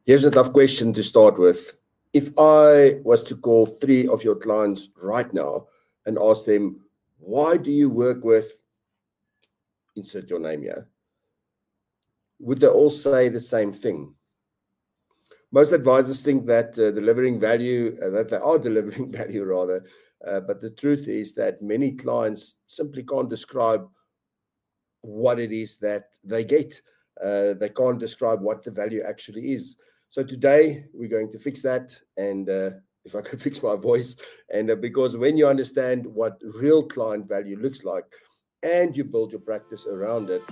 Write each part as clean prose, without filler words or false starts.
Here's a tough question to start with. If I was to call 3 of your clients right now and ask them, why do you work with, insert your name here, would they all say the same thing? Most advisors think that delivering value, that they are delivering value rather, but the truth is that many clients simply can't describe what it is that they get. They can't describe what the value actually is. So today we're going to fix that, and if I could fix my voice, and because when you understand what real client value looks like and you build your practice around it,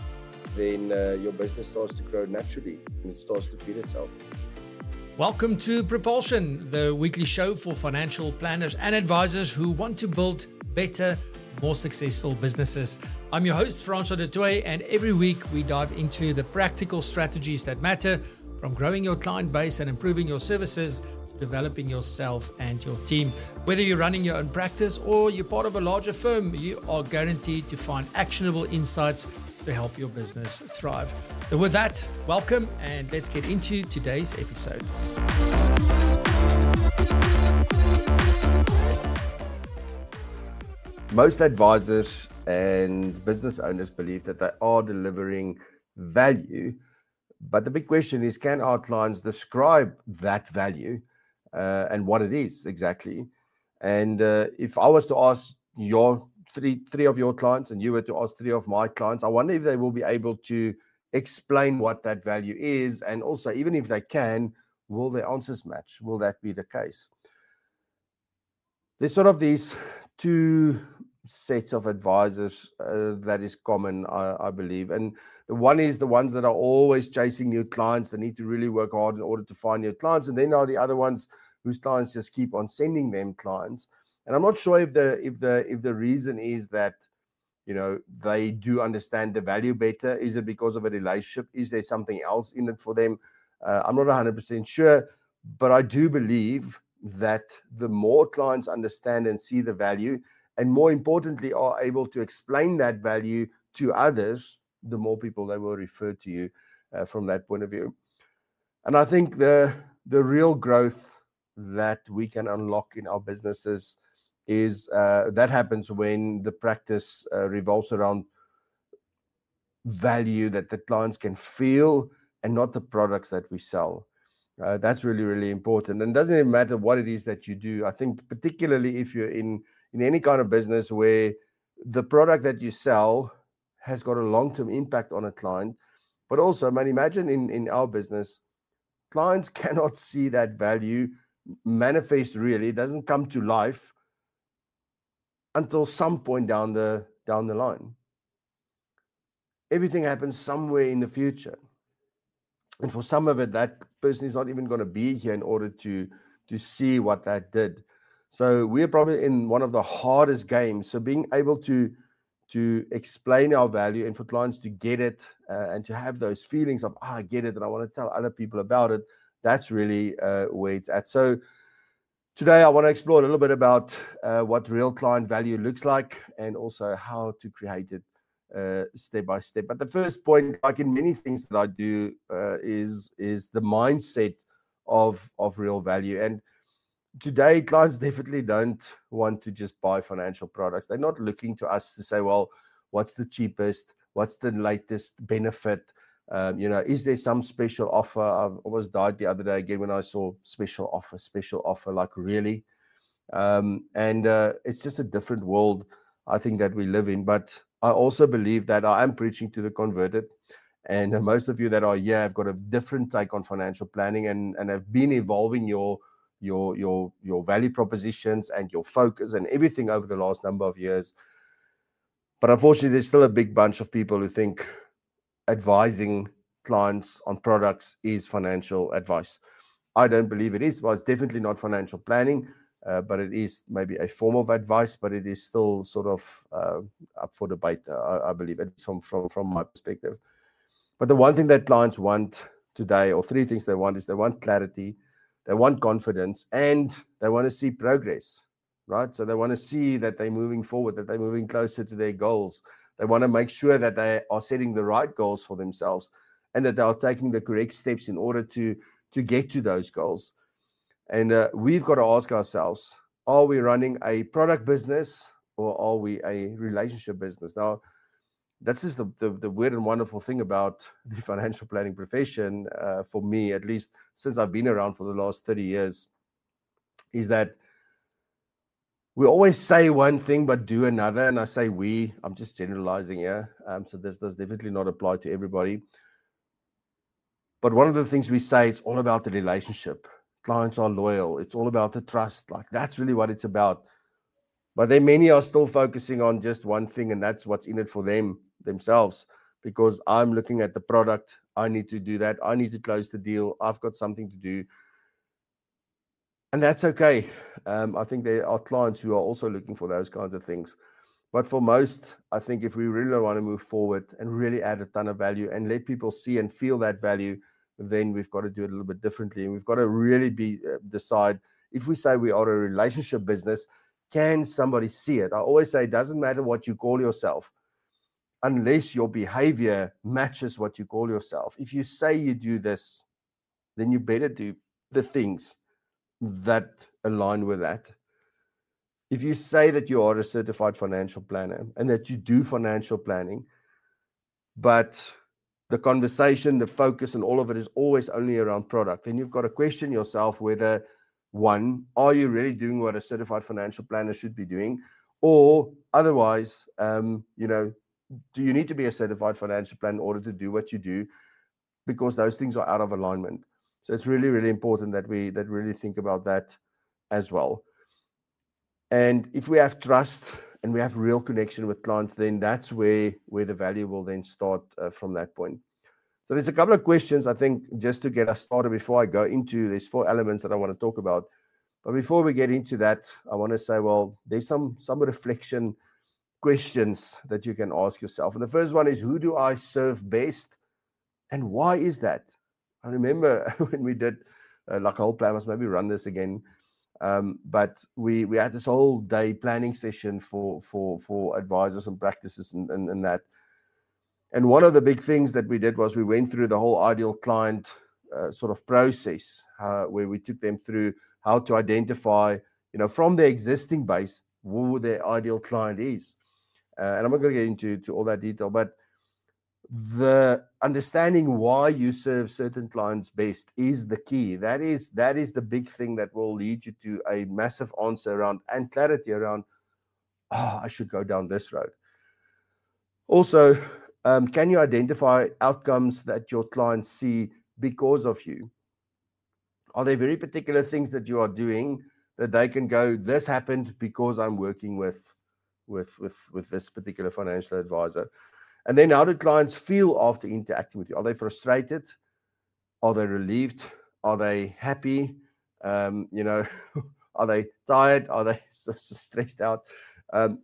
then your business starts to grow naturally and it starts to feed itself. Welcome to Propulsion, the weekly show for financial planners and advisors who want to build better, more successful businesses. I'm your host, Francois du Toit, and every week we dive into the practical strategies that matter, from growing your client base and improving your services to developing yourself and your team. Whether you're running your own practice or you're part of a larger firm, you are guaranteed to find actionable insights to help your business thrive. So with that, welcome, and let's get into today's episode. Most advisors and business owners believe that they are delivering value, but the big question is, can our clients describe that value and what it is exactly? And if I was to ask your three of your clients and you were to ask 3 of my clients, I wonder if they will be able to explain what that value is, and also, even if they can, will their answers match? Will that be the case? There's sort of these 2 sets of advisors that is common, I believe. And the one is the ones that are always chasing new clients. They need to really work hard in order to find new clients. And then are the other ones whose clients just keep on sending them clients. And I'm not sure if the reason is that, you know, they do understand the value better. Is it because of a relationship? Is there something else in it for them? I'm not 100% sure, but I do believe that the more clients understand and see the value, and more importantly, are able to explain that value to others, the more people they will refer to you from that point of view. And I think the real growth that we can unlock in our businesses is that happens when the practice revolves around value that the clients can feel and not the products that we sell. That's really, really important. And it doesn't even matter what it is that you do. I think particularly if you're in any kind of business where the product that you sell has got a long-term impact on a client, but also, man, imagine in our business, clients cannot see that value manifest really. It doesn't come to life until some point down the line. Everything happens somewhere in the future. And for some of it, that person is not even going to be here in order to see what that did. So we're probably in one of the hardest games. So being able to explain our value and for clients to get it and to have those feelings of, I get it, and I want to tell other people about it, that's really where it's at. So today I want to explore a little bit about what real client value looks like and also how to create it step by step. But the first point, like in many things that I do, is the mindset of real value. And today, clients definitely don't want to just buy financial products. They're not looking to us to say, well, what's the cheapest? What's the latest benefit? Is there some special offer? I almost died the other day again when I saw special offer, like really. It's just a different world, I think, that we live in. But I also believe that I am preaching to the converted. And most of you that are here have got a different take on financial planning and have been evolving your value propositions and your focus and everything over the last number of years. But unfortunately, there's still a big bunch of people who think advising clients on products is financial advice. I don't believe it is. Well, it's definitely not financial planning, but it is maybe a form of advice, but it is still sort of up for debate, I believe, it's from my perspective. But the one thing that clients want today, or 3 things they want, is they want clarity, they want confidence, and they want to see progress, right? So they want to see that they're moving forward, that they're moving closer to their goals. They want to make sure that they are setting the right goals for themselves and that they are taking the correct steps in order to to get to those goals. And we've got to ask ourselves, are we running a product business or are we a relationship business? Now, that's just the weird and wonderful thing about the financial planning profession, for me, at least since I've been around for the last 30 years, is that we always say one thing but do another. And I say I'm just generalizing here. So this does definitely not apply to everybody. But one of the things we say, it's all about the relationship. Clients are loyal. It's all about the trust. Like, that's really what it's about. But then many are still focusing on just one thing, and that's what's in it for themselves. Because I'm looking at the product, I need to do that. I need to close the deal. I've got something to do. And that's okay. I think there are clients who are also looking for those kinds of things. But for most, I think if we really want to move forward and really add a ton of value and let people see and feel that value, then we've got to do it a little bit differently. And we've got to really decide, if we say we are a relationship business, can somebody see it? I always say it doesn't matter what you call yourself, unless your behavior matches what you call yourself. If you say you do this, then you better do the things that align with that. If you say that you are a certified financial planner and that you do financial planning, but the conversation, the focus, and all of it is always only around product, then you've got to question yourself whether, one, are you really doing what a certified financial planner should be doing? Or otherwise, do you need to be a certified financial planner in order to do what you do? Because those things are out of alignment. So it's really, really important that we really think about that as well. And if we have trust and we have real connection with clients, then that's where the value will then start from that point. So there's a couple of questions, I think, just to get us started before I go into, there's 4 elements that I want to talk about. But before we get into that, I want to say, well, there's some reflection questions that you can ask yourself. And the first one is, who do I serve best? And why is that? I remember when we did like a whole plan, I must maybe run this again. But we had this whole day planning session for advisors and practices and that. And one of the big things that we did was we went through the whole ideal client sort of process, where we took them through how to identify, from their existing base, who their ideal client is. And I'm not going to get into all that detail, but the understanding why you serve certain clients best is the key. That is the big thing that will lead you to a massive answer around and clarity around, I should go down this road. Also, can you identify outcomes that your clients see because of you? Are there very particular things that you are doing that they can go, this happened because I'm working with this particular financial advisor? And then how do clients feel after interacting with you? Are they frustrated? Are they relieved? Are they happy? Are they tired? Are they stressed out?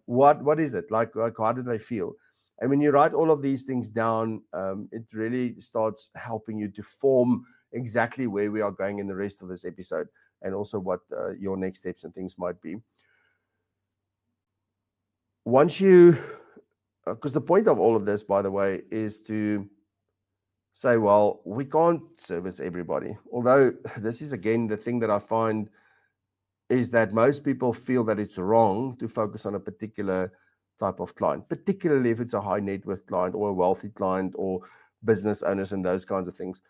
What is it? Like how do they feel? And when you write all of these things down, it really starts helping you to form exactly where we are going in the rest of this episode, and also what your next steps and things might be. Once you... Because the point of all of this, by the way, is to say, well, we can't service everybody. Although this is, again, the thing that I find is that most people feel that it's wrong to focus on a particular type of client, particularly if it's a high net worth client or a wealthy client or business owners and those kinds of things.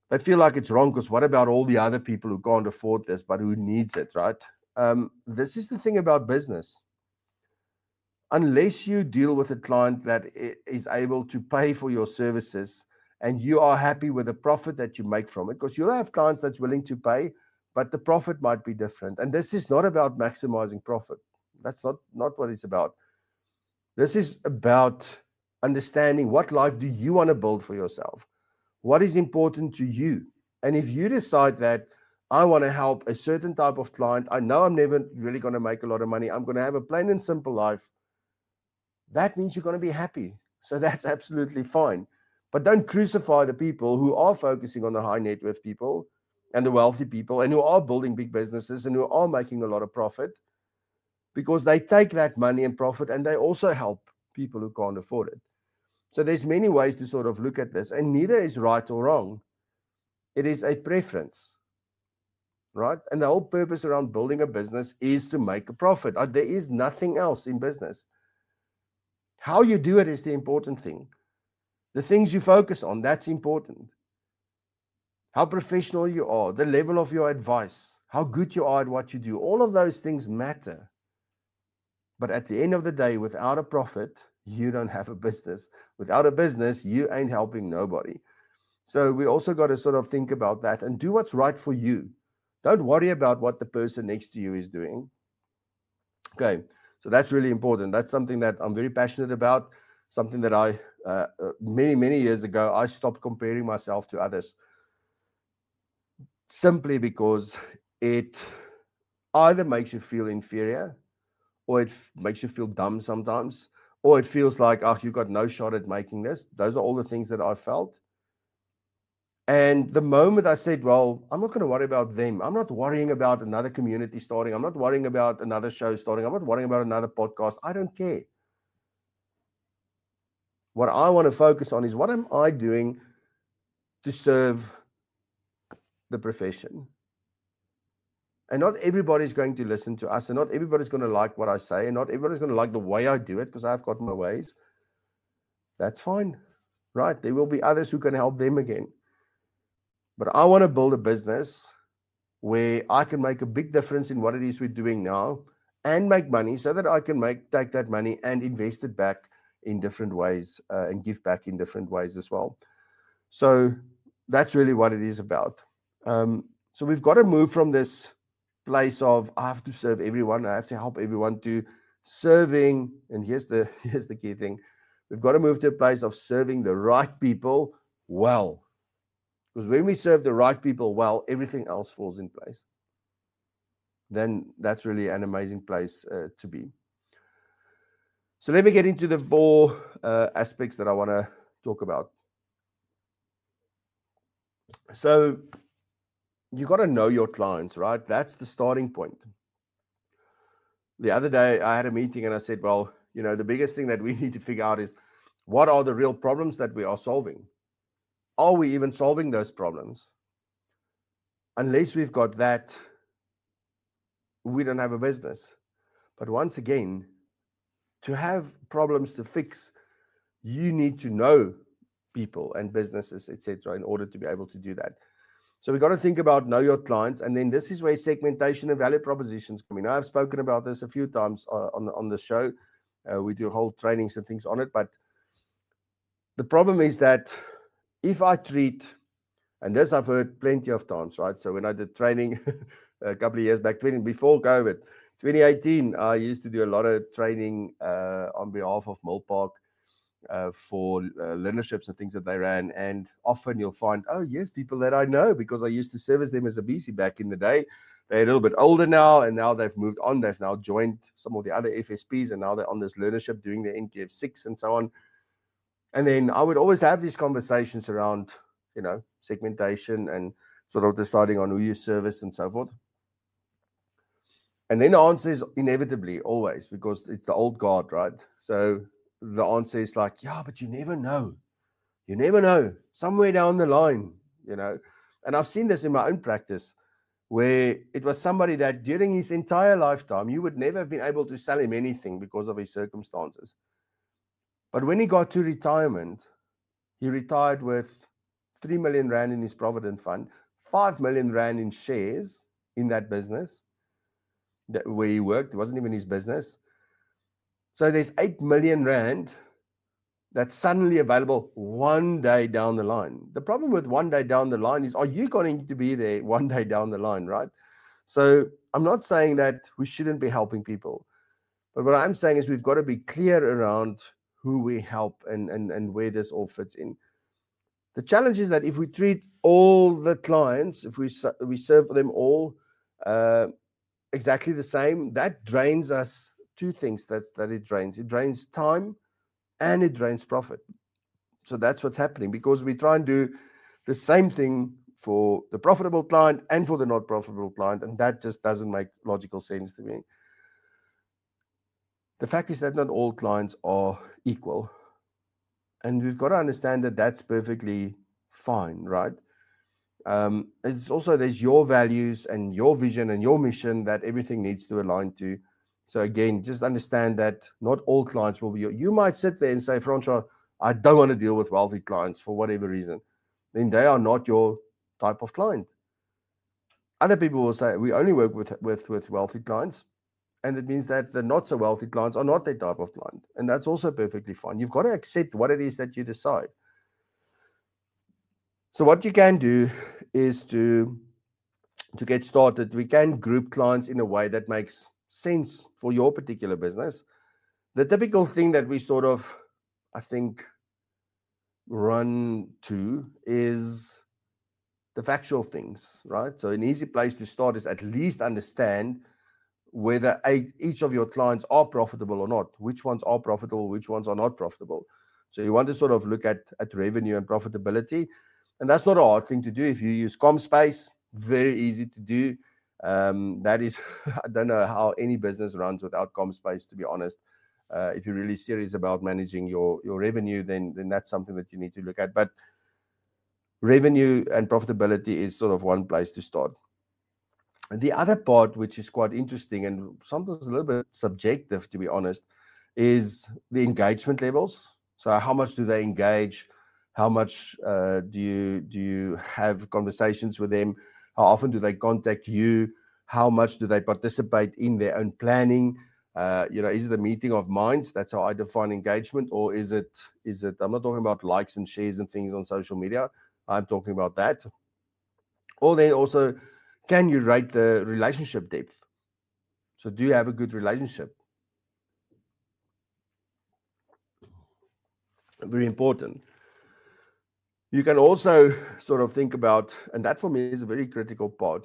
They feel like it's wrong because what about all the other people who can't afford this but who needs it, right? This is the thing about business. Unless you deal with a client that is able to pay for your services and you are happy with the profit that you make from it, because you'll have clients that's willing to pay, but the profit might be different. And this is not about maximizing profit. That's not what it's about. This is about understanding, what life do you want to build for yourself? What is important to you? And if you decide that I want to help a certain type of client, I know I'm never really going to make a lot of money, I'm going to have a plain and simple life, that means you're going to be happy. So that's absolutely fine. But don't crucify the people who are focusing on the high net worth people and the wealthy people and who are building big businesses and who are making a lot of profit, because they take that money and profit and they also help people who can't afford it. So there's many ways to sort of look at this, and neither is right or wrong. It is a preference, right? And the whole purpose around building a business is to make a profit. There is nothing else in business. How you do it is the important thing. The things you focus on, that's important. How professional you are, the level of your advice, how good you are at what you do, all of those things matter. But at the end of the day, without a profit, you don't have a business. Without a business, you ain't helping nobody. So we also got to sort of think about that and do what's right for you. Don't worry about what the person next to you is doing. Okay, so that's really important. That's something that I'm very passionate about, something that I, many years ago, I stopped comparing myself to others simply because it either makes you feel inferior or it makes you feel dumb sometimes, or it feels like, oh, you got no shot at making this. Those are all the things that I felt. And the moment I said, well, I'm not going to worry about them. I'm not worrying about another community starting. I'm not worrying about another show starting. I'm not worrying about another podcast. I don't care. What I want to focus on is what am I doing to serve the profession? And not everybody's going to listen to us, and not everybody's going to like what I say, and not everybody's going to like the way I do it because I've got my ways. That's fine, right? There will be others who can help them again. But I want to build a business where I can make a big difference in what it is we're doing now and make money so that I can take that money and invest it back in different ways and give back in different ways as well. So that's really what it is about. So we've got to move from this place of I have to serve everyone, I have to help everyone, to serving, and here's the key thing. We've got to move to a place of serving the right people well. Because when we serve the right people well, everything else falls in place. Then that's really an amazing place to be. So let me get into the 4 aspects that I want to talk about. So you got to know your clients, right? That's the starting point. The other day I had a meeting and I said, well, the biggest thing that we need to figure out is what are the real problems that we are solving? Are we even solving those problems? Unless we've got that, we don't have a business. But once again, to have problems to fix, you need to know people and businesses, etc., in order to be able to do that. So we've got to think about know your clients, and then this is where segmentation and value propositions come in. I've spoken about this a few times on the show. We do whole trainings and things on it, but the problem is that if I treat, and this I've heard plenty of times, right? So when I did training a couple of years back, before COVID, 2018, I used to do a lot of training on behalf of Milpark for learnerships and things that they ran. And often you'll find, oh, yes, people that I know because I used to service them as a BC back in the day. They're a little bit older now, and now they've moved on. They've now joined some of the other FSPs, and now they're on this learnership doing their NQF 6 and so on. And then I would always have these conversations around, segmentation and sort of deciding on who you service and so forth. And then the answer is inevitably always, because it's the old guard, right? So the answer is like, yeah, but you never know. You never know. Somewhere down the line, And I've seen this in my own practice, where it was somebody that during his entire lifetime, you would never have been able to sell him anything because of his circumstances. But when he got to retirement, he retired with 3 million Rand in his Provident Fund, 5 million Rand in shares in that business where he worked. It wasn't even his business. So there's 8 million Rand that's suddenly available one day down the line. The problem with one day down the line is, are you going to be there one day down the line, right? So I'm not saying that we shouldn't be helping people. But what I'm saying is we've got to be clear around who we help and where this all fits in. The challenge is that if we treat all the clients, if we serve them all exactly the same, that drains us. 2 things that it drains. It drains time and it drains profit. So that's what's happening, because we try and do the same thing for the profitable client and for the not profitable client, and that just doesn't make logical sense to me. The fact is that not all clients are equal. And we've got to understand that that's perfectly fine, right? It's also there's your values and your vision and your mission that everything needs to align to. So again, just understand that not all clients will be you might sit there and say, Francois, I don't want to deal with wealthy clients for whatever reason. Then they are not your type of client. Other people will say, we only work with wealthy clients. And it means that the not so wealthy clients are not their type of client. And that's also perfectly fine. You've got to accept what it is that you decide. So what you can do is to get started, we can group clients in a way that makes sense for your particular business. The typical thing that we sort of, I think, run to is the factual things, right? So an easy place to start is at least understand whether each of your clients are profitable or not, which ones are profitable, which ones are not profitable. So you want to sort of look at revenue and profitability. And that's not a hard thing to do. If you use ComSpace, very easy to do. That is, I don't know how any business runs without ComSpace, to be honest. If you're really serious about managing your revenue, then that's something that you need to look at. But revenue and profitability is sort of one place to start. And the other part, which is quite interesting and sometimes a little bit subjective, to be honest, is the engagement levels. So how much do they engage? How much do you have conversations with them? How often do they contact you? How much do they participate in their own planning? Is it a meeting of minds? That's how I define engagement. Or is it, I'm not talking about likes and shares and things on social media. I'm talking about that. Or then also, can you rate the relationship depth? So do you have a good relationship? Very important. You can also sort of think about, and that for me is a very critical part,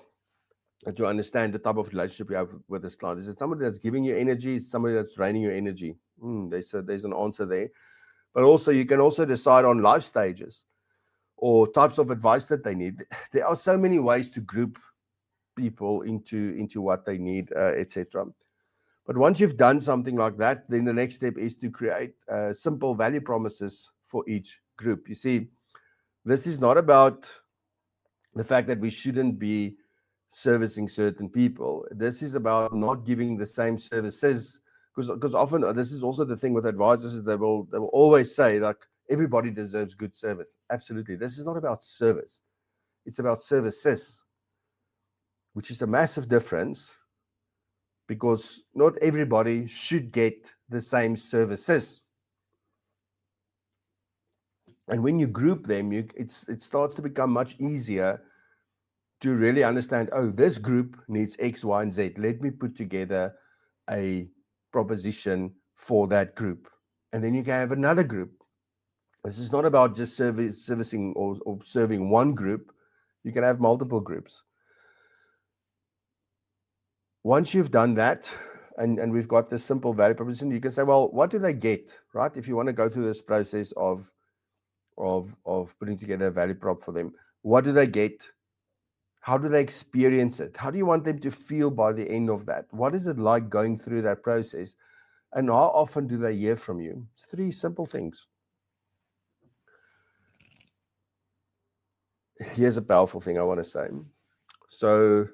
to understand the type of relationship you have with this client. Is it somebody that's giving you energy? Is it somebody that's draining your energy? There's an answer there. But also, you can also decide on life stages or types of advice that they need. There are so many ways to group people into what they need, etc. But once you've done something like that, then the next step is to create simple value promises for each group. You see, this is not about the fact that we shouldn't be servicing certain people. This is about not giving the same services, because often this is also the thing with advisors, is they will always say, like, everybody deserves good service. Absolutely. This is not about service. It's about services, which is a massive difference, because not everybody should get the same services. And when you group them, it starts to become much easier to really understand, oh, this group needs X, Y, and Z. Let me put together a proposition for that group. And then you can have another group. This is not about just servicing or serving one group. You can have multiple groups. Once you've done that, and we've got this simple value proposition, you can say, well, what do they get, right? If you want to go through this process of putting together a value prop for them, what do they get? How do they experience it? How do you want them to feel by the end of that? What is it like going through that process? And how often do they hear from you? It's 3 simple things. Here's a powerful thing I want to say. So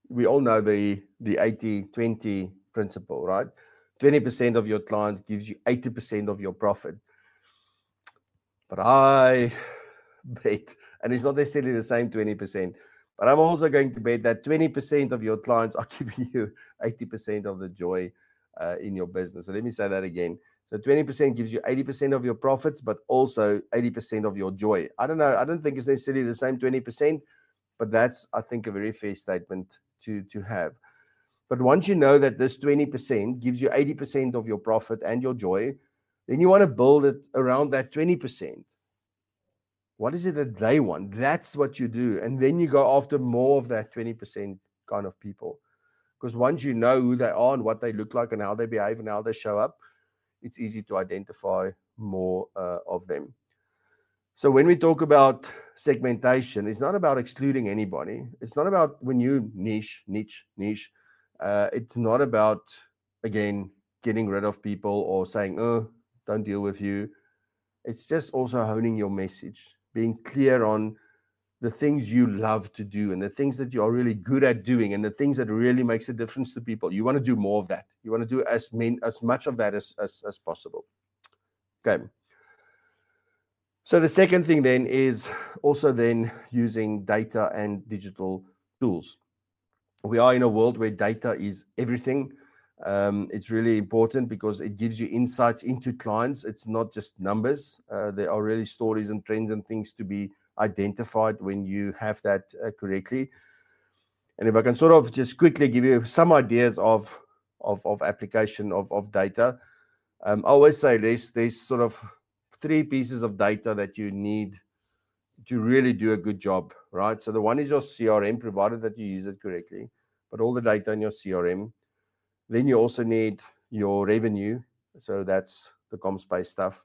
we all know the 80-20 principle, right? 20% of your clients gives you 80% of your profit. But I bet, and it's not necessarily the same 20%, but I'm also going to bet that 20% of your clients are giving you 80% of the joy in your business. So let me say that again. So 20% gives you 80% of your profits, but also 80% of your joy. I don't know. I don't think it's necessarily the same 20%, but that's, I think, a very fair statement to have. But once you know that this 20% gives you 80% of your profit and your joy, then you want to build it around that 20%. What is it that they want? That's what you do. And then you go after more of that 20% kind of people. Because once you know who they are and what they look like and how they behave and how they show up, it's easy to identify more of them. So when we talk about segmentation, it's not about excluding anybody. It's not about when you niche. It's not about, again, getting rid of people or saying, oh, don't deal with you. It's just also honing your message, being clear on the things you love to do and the things that you are really good at doing and the things that really makes a difference to people. You want to do more of that. You want to do as much of that as possible. Okay. So the second thing then is also then using data and digital tools. We are in a world where data is everything. It's really important because it gives you insights into clients. It's not just numbers. There are really stories and trends and things to be identified when you have that correctly. And if I can sort of just quickly give you some ideas of application of data, I always say there's sort of 3 pieces of data that you need to really do a good job, right? So the one is your CRM, provided that you use it correctly, but all the data in your CRM. Then you also need your revenue. So that's the CommSpace stuff.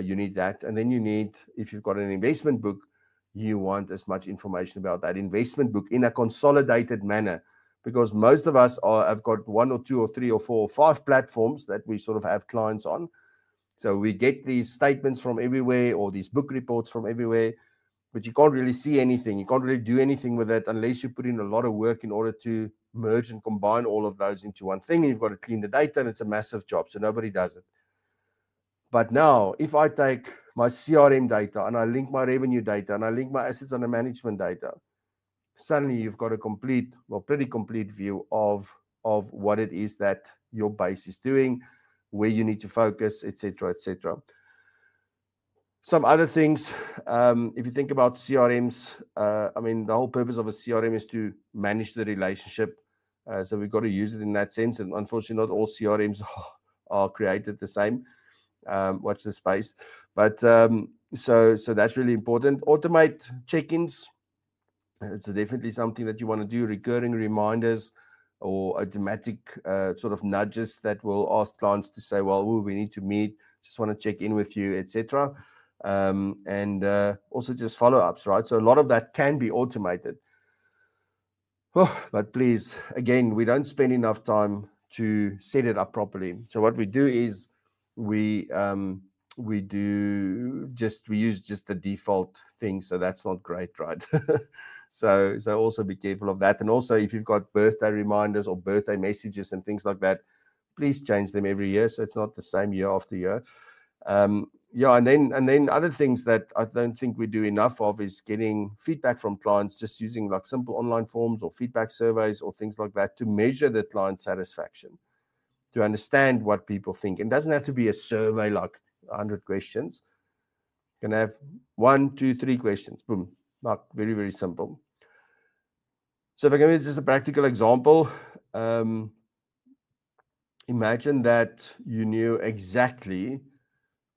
You need that. And then you need, if you've got an investment book, you want as much information about that investment book in a consolidated manner, because most of us have got 1 or 2 or 3 or 4 or 5 platforms that we sort of have clients on. So we get these statements from everywhere or these book reports from everywhere, but you can't really see anything. You can't really do anything with it unless you put in a lot of work in order to merge and combine all of those into one thing. And you've got to clean the data, and it's a massive job. So nobody does it. But now, if I take my CRM data and I link my revenue data and I link my assets under management data, suddenly you've got a pretty complete view of what it is that your base is doing, where you need to focus, etc., etc. Some other things, if you think about CRMs, I mean, the whole purpose of a CRM is to manage the relationship. So we've got to use it in that sense. And unfortunately, not all CRMs are created the same. Watch the space. But so that's really important. Automate check-ins. It's definitely something that you want to do. Recurring reminders or automatic sort of nudges that will ask clients to say, well, we need to meet, just want to check in with you, etc. And also just follow-ups, right? So a lot of that can be automated. But please, again, we don't spend enough time to set it up properly. So what we do is we use just the default thing. So that's not great, right? So also be careful of that. And also, if you've got birthday reminders or birthday messages and things like that, please change them every year so it's not the same year after year. And then other things that I don't think we do enough of is getting feedback from clients, just using like simple online forms or feedback surveys or things like that to measure the client satisfaction, to understand what people think. And it doesn't have to be a survey like 100 questions. You can have 1, 2, 3 questions. Boom. Like very, very simple. So if I give you just a practical example, imagine that you knew exactly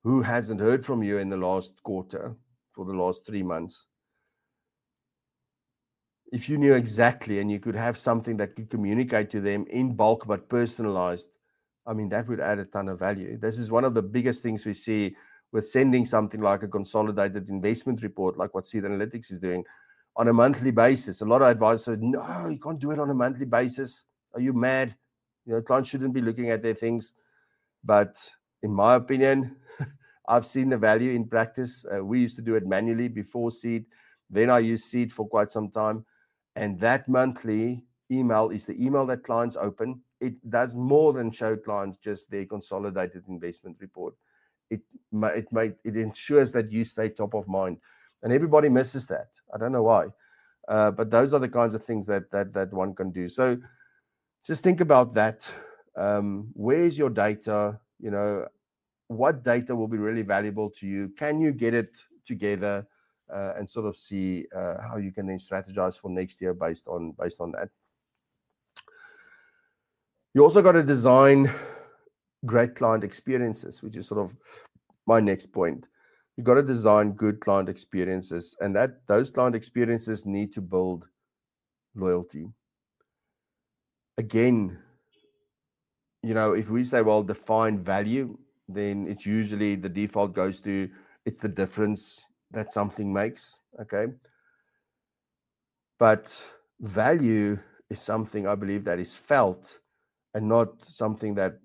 who hasn't heard from you in the last quarter for the last 3 months. If you knew exactly and you could have something that could communicate to them in bulk but personalized, I mean, that would add a ton of value. This is one of the biggest things we see with sending something like a consolidated investment report, like what Seed Analytics is doing, on a monthly basis. A lot of advisors say, no, you can't do it on a monthly basis. Are you mad? Clients shouldn't be looking at their things. But in my opinion, I've seen the value in practice. We used to do it manually before Seed. Then I used Seed for quite some time. And that monthly email is the email that clients open. It does more than show clients just their consolidated investment report. It ensures that you stay top of mind. And everybody misses that. I don't know why. But those are the kinds of things that one can do. So just think about that. Where's your data? What data will be really valuable to you? Can you get it together and sort of see how you can then strategize for next year based on that? You also got to design great client experiences, which is sort of my next point. You got to design good client experiences, and those client experiences need to build loyalty. Again, if we say, well, define value, then it's usually the default goes to it's the difference that something makes, okay? But value is something I believe that is felt and not something that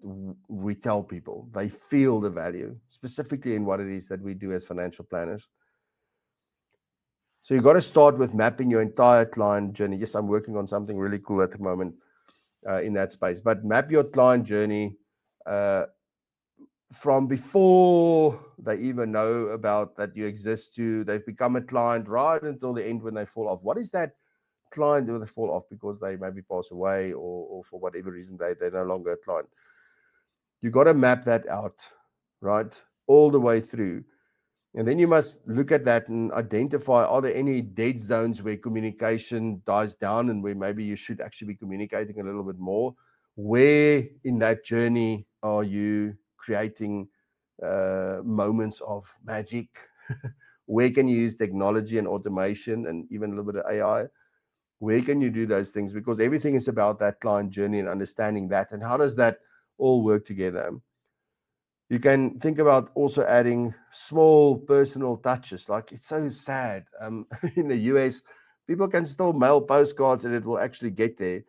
we tell people. They feel the value, specifically in what it is that we do as financial planners. So you've got to start with mapping your entire client journey. Yes, I'm working on something really cool at the moment in that space. But map your client journey from before they even know about that you exist to they've become a client right until the end when they fall off. What is that client when they fall off because they maybe pass away or for whatever reason they're no longer a client? You got to map that out, right? All the way through. And then you must look at that and identify, are there any dead zones where communication dies down and where maybe you should actually be communicating a little bit more? Where in that journey are you creating moments of magic? Where can you use technology and automation and even a little bit of AI? Where can you do those things? Because everything is about that client journey and understanding that. And how does that all work together? You can think about also adding small personal touches. Like, it's so sad. In the US, people can still mail postcards and it will actually get there.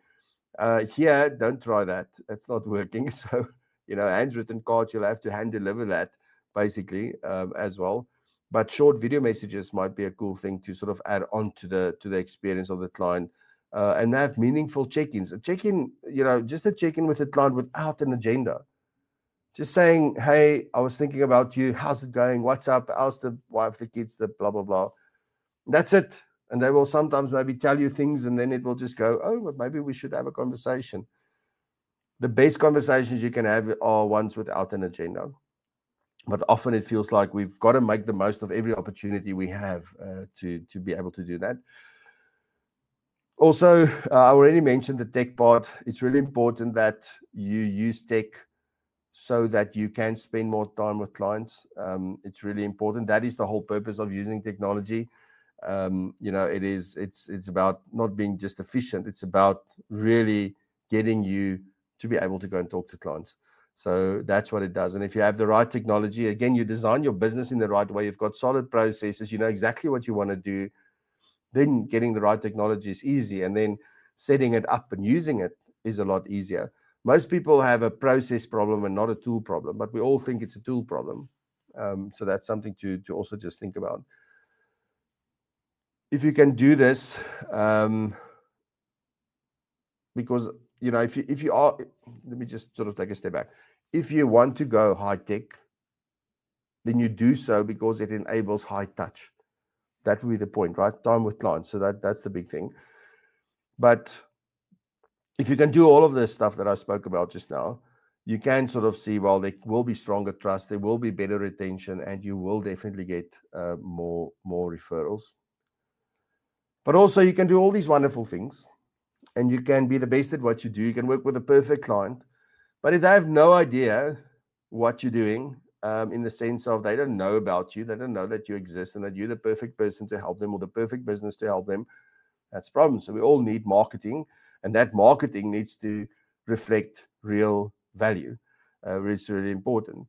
Here, don't try that. That's not working. So, handwritten cards, you'll have to hand deliver that basically as well. But short video messages might be a cool thing to sort of add on to the experience of the client and have meaningful check-ins. A check-in, just a check-in with the client without an agenda. Just saying, hey, I was thinking about you. How's it going? What's up? How's the wife, the kids, the blah, blah, blah. That's it. And they will sometimes maybe tell you things and then it will just go, oh, but maybe we should have a conversation. The best conversations you can have are ones without an agenda. But often it feels like we've got to make the most of every opportunity we have to be able to do that. Also, I already mentioned the tech part. It's really important that you use tech so that you can spend more time with clients. It's really important. That is the whole purpose of using technology. It's about not being just efficient. It's about really getting you to be able to go and talk to clients. So that's what it does. And if you have the right technology, again, you design your business in the right way. You've got solid processes. You know exactly what you want to do. Then getting the right technology is easy. And then setting it up and using it is a lot easier. Most people have a process problem and not a tool problem, but we all think it's a tool problem. So that's something to also just think about. If you can do this, because, if you are, let me just sort of take a step back. If you want to go high tech, then you do so because it enables high touch. That would be the point, right? Time with clients. So that's the big thing. But if you can do all of this stuff that I spoke about just now, you can sort of see, well, there will be stronger trust, there will be better retention, and you will definitely get more referrals. But also you can do all these wonderful things and you can be the best at what you do. You can work with a perfect client. But if they have no idea what you're doing, in the sense of they don't know about you, they don't know that you exist and that you're the perfect person to help them or the perfect business to help them, that's a problem. So we all need marketing. And that marketing needs to reflect real value, which is really important.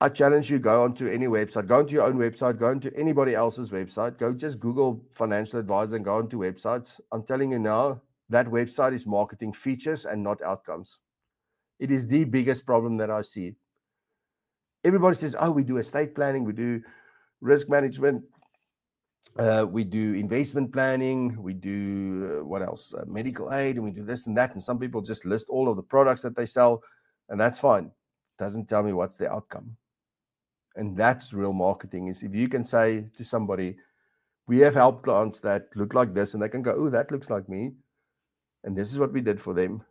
I challenge you, go onto any website, go onto your own website, go onto anybody else's website, go just Google financial advisor and go onto websites. I'm telling you now, that website is marketing features and not outcomes. It is the biggest problem that I see. Everybody says, oh, we do estate planning, we do risk management, we do investment planning, we do what else? Medical aid, and we do this and that. And some people just list all of the products that they sell, and that's fine. Doesn't tell me what's the outcome. And that's real marketing, is if you can say to somebody, we have helped clients that look like this, and they can go, oh, that looks like me. And this is what we did for them.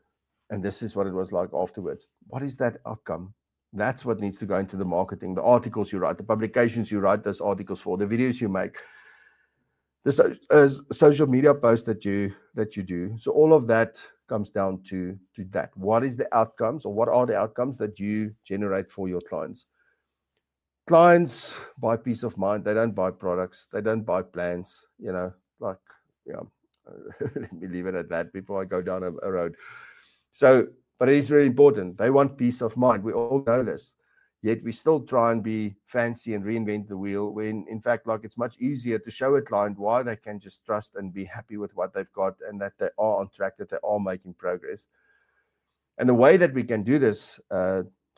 And this is what it was like afterwards. What is that outcome? That's what needs to go into the marketing, the articles you write, the publications you write those articles for, the videos you make, the social media posts that you do. So all of that comes down to that. What is the outcomes, or what are the outcomes that you generate for your clients? Clients buy peace of mind. They don't buy products. They don't buy plans. Let me leave it at that before I go down a road. So, but it is really important. They want peace of mind. We all know this. Yet we still try and be fancy and reinvent the wheel, when in fact, it's much easier to show a client why they can just trust and be happy with what they've got, and that they are on track, that they are making progress. And the way that we can do this,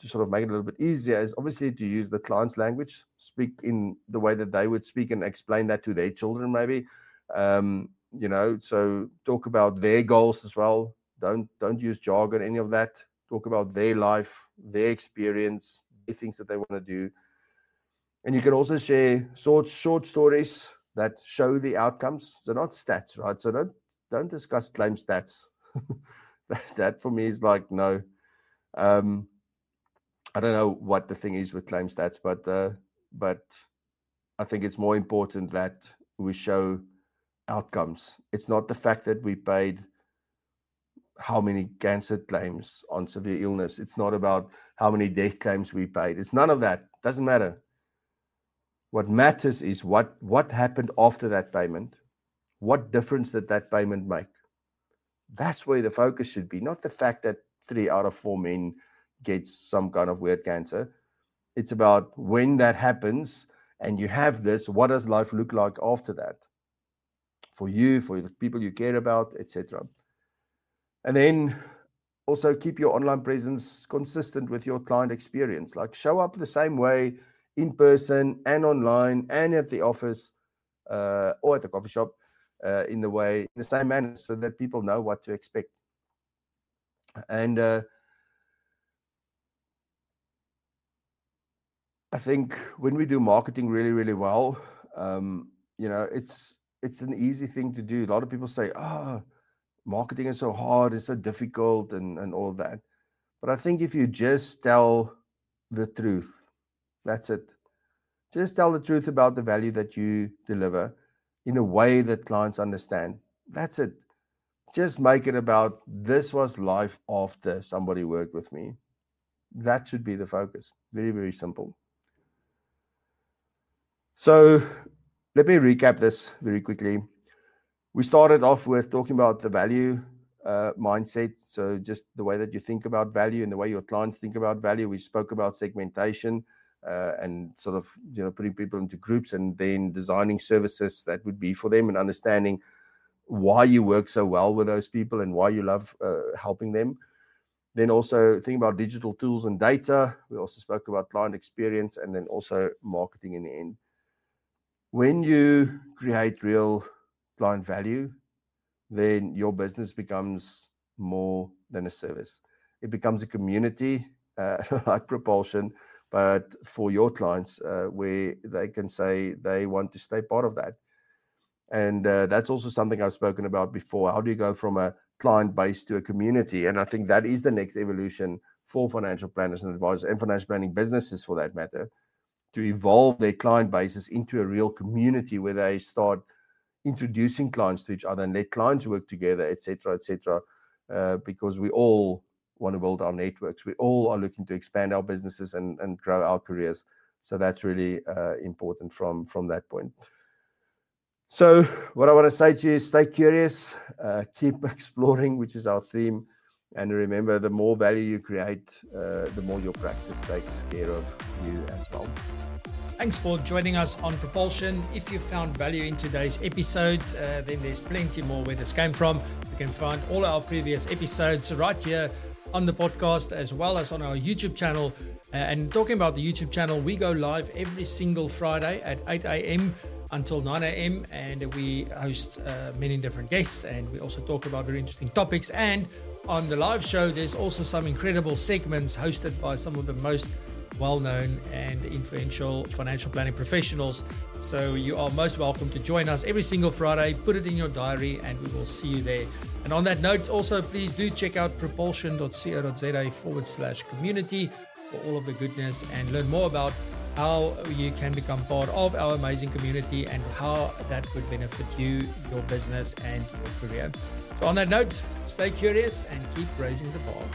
sort of make it a little bit easier is obviously to use the client's language, speak in the way that they would speak and explain that to their children maybe. So talk about their goals as well. Don't use jargon, any of that. Talk about their life, their experience, the things that they want to do. And you can also share short stories that show the outcomes. So not stats, right? So don't discuss claim stats. that for me is like, no. I don't know what the thing is with claim stats, but I think it's more important that we show outcomes. It's not the fact that we paid how many cancer claims on severe illness. It's not about how many death claims we paid. It's none of that. Doesn't matter. What matters is what happened after that payment. What difference did that payment make? That's where the focus should be, not the fact that 3 out of 4 men gets some kind of weird cancer. It's about when that happens and you have this, what does life look like after that? For you, for the people you care about, etc. And then also keep your online presence consistent with your client experience. Like show up the same way in person and online and at the office or at the coffee shop in the same manner, so that people know what to expect. And I think when we do marketing really, really well, it's an easy thing to do. A lot of people say, marketing is so hard, it's so difficult and all of that. But I think if you just tell the truth, that's it. Just tell the truth about the value that you deliver in a way that clients understand. That's it. Just make it about, this was life after somebody worked with me. That should be the focus. Very, very simple. So let me recap this very quickly. We started off with talking about the value mindset. So just the way that you think about value and the way your clients think about value. We spoke about segmentation and sort of putting people into groups and then designing services that would be for them and understanding why you work so well with those people and why you love helping them. Then also think about digital tools and data. We also spoke about client experience and then also marketing in the end. When you create real client value, then your business becomes more than a service. It becomes a community like Propulsion, but for your clients where they can say they want to stay part of that. And that's also something I've spoken about before. How do you go from a client base to a community? And I think that is the next evolution for financial planners and advisors and financial planning businesses for that matter, to evolve their client bases into a real community where they start introducing clients to each other and let clients work together, etc., because we all want to build our networks. We all are looking to expand our businesses and grow our careers. So that's really important from that point. So what I want to say to you is stay curious, keep exploring, which is our theme. And remember, the more value you create, the more your practice takes care of you as well. Thanks for joining us on Propulsion. If you found value in today's episode, then there's plenty more where this came from. You can find all our previous episodes right here on the podcast as well as on our YouTube channel. And talking about the YouTube channel, we go live every single Friday at 8 a.m. until 9 a.m. and we host many different guests and we also talk about very interesting topics. And on the live show, there's also some incredible segments hosted by some of the most well-known and influential financial planning professionals. So you are most welcome to join us every single Friday. Put it in your diary and we will see you there. And on that note, also please do check out propulsion.co.za/community for all of the goodness and learn more about how you can become part of our amazing community and how that would benefit you, your business and your career. So on that note, stay curious and keep raising the bar.